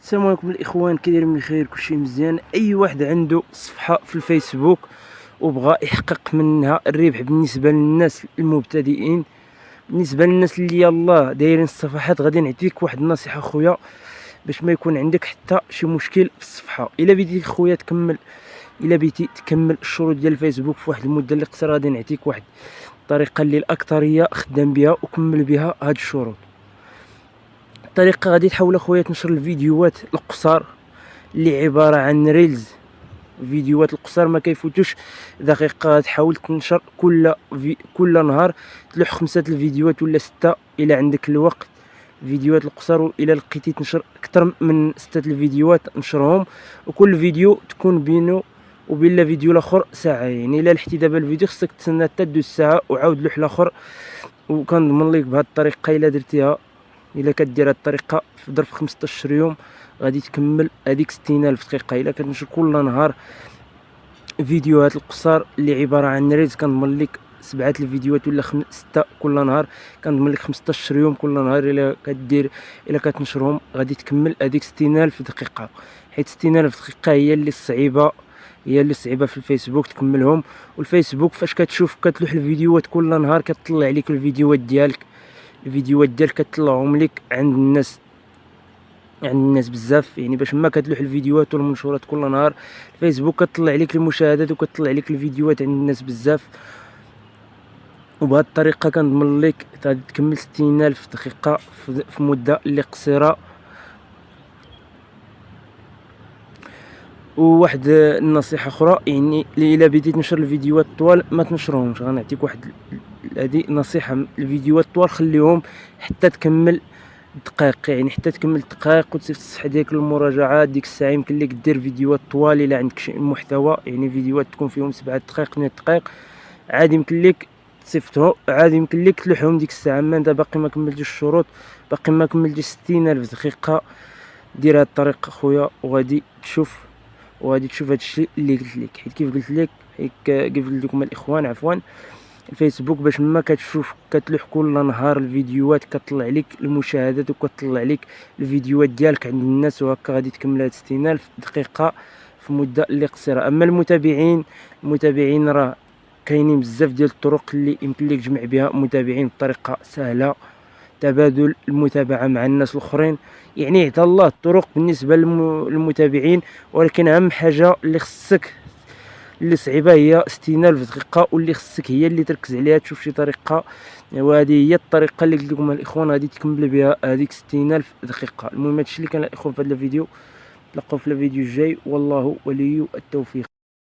السلام عليكم الاخوان، كي دايرين بخير؟ كلشي مزيان. اي واحد عنده صفحه في الفيسبوك وبغى يحقق منها الربح بالنسبه للناس المبتدئين، بالنسبه للناس اللي يلاه دايرين الصفحات، غادي نعطيك واحد النصيحه خويا باش ما يكون عندك حتى شي مشكل في الصفحه. الا بديتي خويا الا بغيتي تكمل الشروط ديال الفيسبوك في واحد المده اللي قصيره، غادي نعطيك واحد الطريقه اللي الاكثريه خدام بها وكمل بها هاد الشروط. الطريقه غادي تحاول اخويا تنشر الفيديوهات القصار اللي عباره عن ريلز. فيديوهات القصار ما كيفوتوش دقيقه، تحاول تنشر كل نهار تلوح 5 الفيديوهات ولا 6 الى عندك الوقت. فيديوهات القصار، والى لقيتي تنشر اكثر من 6 الفيديوهات نشرهم، وكل فيديو تكون بينه وبين الفيديو الاخر ساعه. يعني الا لحتي دابا الفيديو خصك تسنى حتى دوز ساعه وعاود لوح الاخر. وكنضمن لك بهذه الطريقه الا درتيها، الا كدير هاد الطريقه في ظرف 15 يوم غادي تكمل هذيك 60,000 دقيقه. الا كتنشر كل نهار فيديوهات القصار اللي عباره عن ريلز، كنضمن لك 7 الفيديوهات ولا 6 كل نهار، كنضمن لك 15 يوم كل نهار. الا كتنشرهم غادي تكمل هذيك 60,000 دقيقه، حيت 60,000 دقيقه هي اللي صعيبه في الفيسبوك تكملهم. والفيسبوك فاش كتشوف كتلوح الفيديوهات كل نهار كتطلع عليك الفيديوهات ديالك كتطلعهم لك عند الناس بزاف. يعني باش ما كتلوح الفيديوهات والمنشورات كل نهار، الفيسبوك كتطلع لك المشاهدات وكتطلع لك الفيديوهات عند الناس بزاف. وبهذه الطريقه كنضمن لك غادي تكمل 60,000 دقيقه في مده اللي قصيره. وواحد النصيحه اخرى، يعني الا بديت تنشر الفيديوهات الطوال ما تنشرهمش. غنعطيك واحد هذه نصيحه، الفيديوهات الطوال خليهم حتى تكمل دقائق، يعني حتى تكمل دقائق وتصيفط ديك المراجعات ديك الساعه. يمكن لك دير فيديوهات طوال الا عندك شي محتوى، يعني فيديوهات تكون فيهم 7 دقائق 8 دقائق، عادي يمكن لك تصيفطهم، عادي يمكن لك تلوحهم ديك الساعه. ما انت باقي ما كملتيش الشروط، باقي ما كملتيش 60,000 دقيقه، دير هاد الطريقه خويا وغادي تشوف هادشي اللي قلت لك. حيت كيف قلت لكم الاخوان عفوا، الفيسبوك باش ما كتشوف كتلوح كل نهار الفيديوهات كتطلع لك المشاهدات وكتطلع لك الفيديوهات ديالك عند الناس، وهكا غادي تكمل هاد 60,000 دقيقه في مده اللي قصيره. اما المتابعين راه كاينين بزاف ديال الطرق اللي يمكن لك تجمع بها متابعين بطريقه سهله، تبادل المتابعه مع الناس الاخرين. يعني عطا الله الطرق بالنسبه للمتابعين، ولكن اهم حاجه اللي صعيبه هي 60,000 دقيقه، واللي خصك هي اللي تركز عليها تشوف شي طريقه. وهذه هي الطريقه اللي قلت لكم الاخوان غادي تكمل بها هذيك 60,000 دقيقه. المهم هادشي اللي كان الاخوان في هذا الفيديو، نتلاقاو في الفيديو الجاي، والله ولي التوفيق.